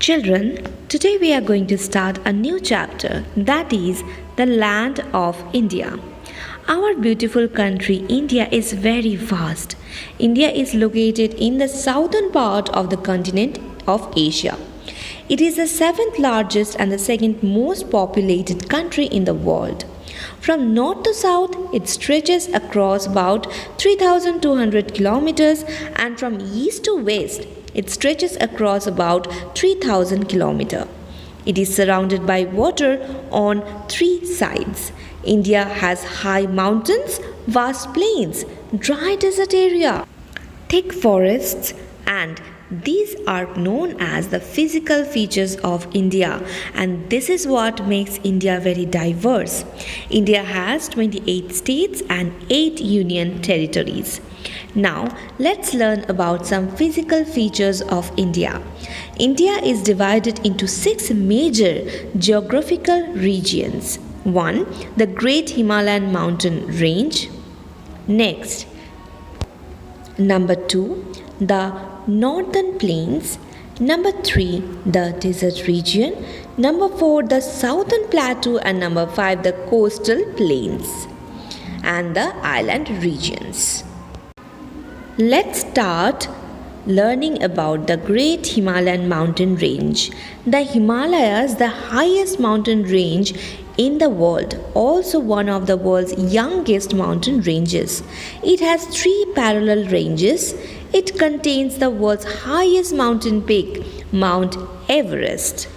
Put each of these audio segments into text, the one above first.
Children, today we are going to start a new chapter, that is the land of India. Our beautiful country India is very vast. India is located in the southern part of the continent of Asia. It is the seventh largest and the second most populated country in the world. From north to south, it stretches across about 3,200 kilometers, and from east to west, it stretches across about 3,000 kilometers. It is surrounded by water on three sides. India has high mountains, vast plains, dry desert area, thick forests, and these are known as the physical features of India, and this is what makes India very diverse. India has 28 states and 8 union territories. Now, let's learn about some physical features of India. India is divided into 6 major geographical regions. 1. The Great Himalayan Mountain Range. Next, number 2. The Northern Plains. Number 3. The Desert Region. Number 4. The Southern Plateau. And number 5. The Coastal Plains and the Island Regions. Let's start learning about the Great Himalayan Mountain Range. The Himalayas, the highest mountain range in the world, also one of the world's youngest mountain ranges. It has 3 parallel ranges. It contains the world's highest mountain peak, Mount Everest.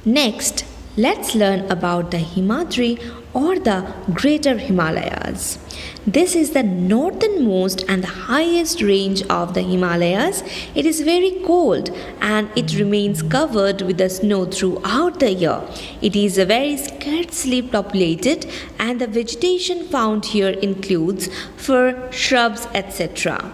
Next, let's learn about the Himadri or the Greater Himalayas. This is the northernmost and the highest range of the Himalayas. It is very cold and it remains covered with the snow throughout the year. It is very scarcely populated and the vegetation found here includes fir, shrubs, etc.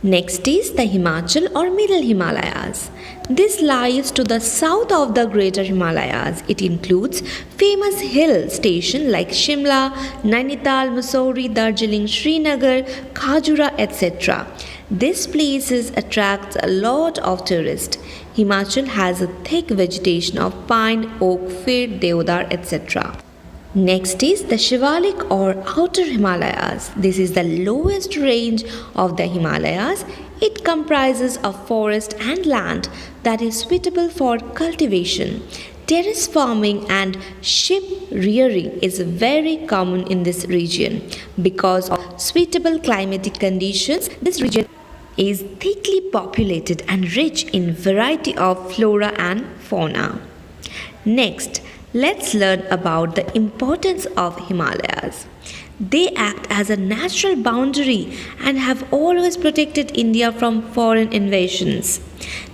Next is the Himachal or Middle Himalayas. This lies to the south of the Greater Himalayas. It includes famous hill stations like Shimla, Nainital, Mussoorie, Darjeeling, Srinagar, Khajura, etc. This place attracts a lot of tourists. Himachal has a thick vegetation of pine, oak, fir, deodar, etc. Next is the Shivalik or Outer Himalayas. This is the lowest range of the Himalayas. It comprises of forest and land that is suitable for cultivation. Terrace farming and sheep rearing is very common in this region. Because of suitable climatic conditions, this region is thickly populated and rich in variety of flora and fauna. Next, let's learn about the importance of Himalayas. They act as a natural boundary and have always protected India from foreign invasions.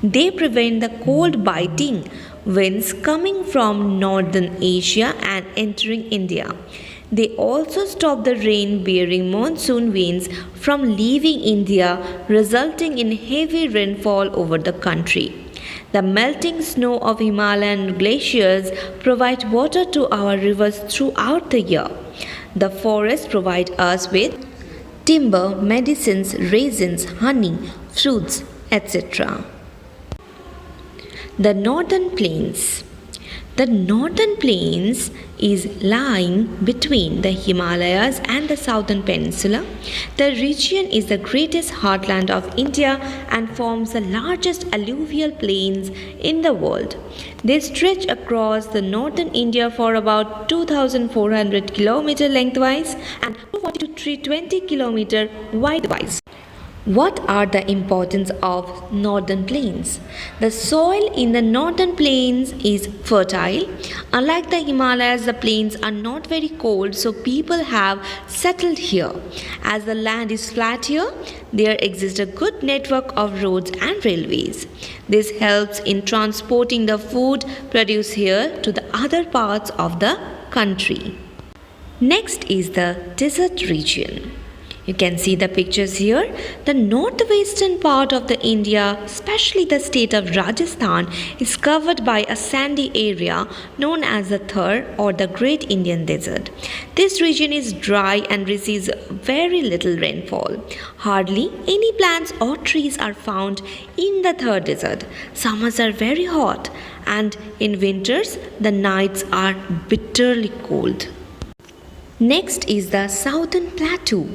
They prevent the cold biting winds coming from northern Asia and entering India. They also stop the rain-bearing monsoon winds from leaving India, resulting in heavy rainfall over the country. The melting snow of Himalayan glaciers provide water to our rivers throughout the year. The forests provide us with timber, medicines, raisins, honey, fruits, etc. The Northern Plains. The Northern Plains is lying between the Himalayas and the Southern Peninsula. The region is the greatest heartland of India and forms the largest alluvial plains in the world. They stretch across the northern India for about 2,400 km lengthwise and 240 to 320 km widewise. What are the importance of northern plains? The soil in the northern plains is fertile. Unlike the Himalayas, the plains are not very cold, so people have settled here. As the land is flat here, there exists a good network of roads and railways. This helps in transporting the food produced here to the other parts of the country. Next is the desert region. You can see the pictures here. The northwestern part of the India, especially the state of Rajasthan, is covered by a sandy area known as the Thar or the Great Indian Desert. This region is dry and receives very little rainfall. Hardly any plants or trees are found in the Thar Desert. Summers are very hot and in winters the nights are bitterly cold. Next is the Southern Plateau.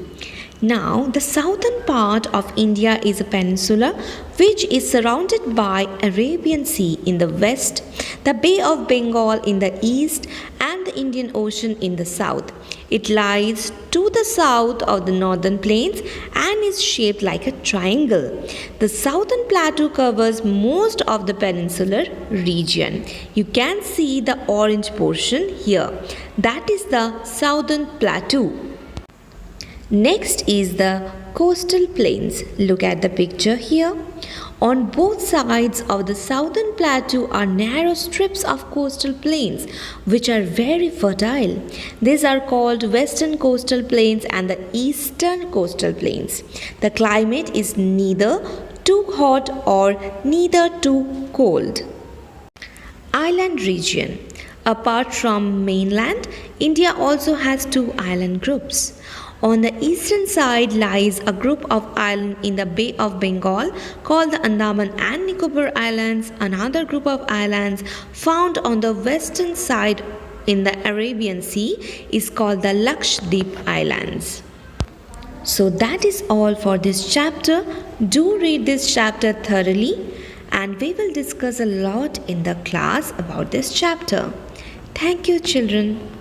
Now, the southern part of India is a peninsula which is surrounded by Arabian Sea in the west, the Bay of Bengal in the east, and the Indian Ocean in the south. It lies to the south of the northern plains and is shaped like a triangle. The southern plateau covers most of the peninsular region. You can see the orange portion here. That is the southern plateau. Next is the coastal plains. Look at the picture here. On both sides of the southern plateau are narrow strips of coastal plains which are very fertile. These are called western coastal plains and the eastern coastal plains. The climate is neither too hot or neither too cold. Island region. Apart from mainland, India also has two island groups. On the eastern side lies a group of islands in the Bay of Bengal called the Andaman and Nicobar Islands. Another group of islands found on the western side in the Arabian Sea is called the Lakshadweep Islands. So that is all for this chapter. Do read this chapter thoroughly and we will discuss a lot in the class about this chapter. Thank you, children.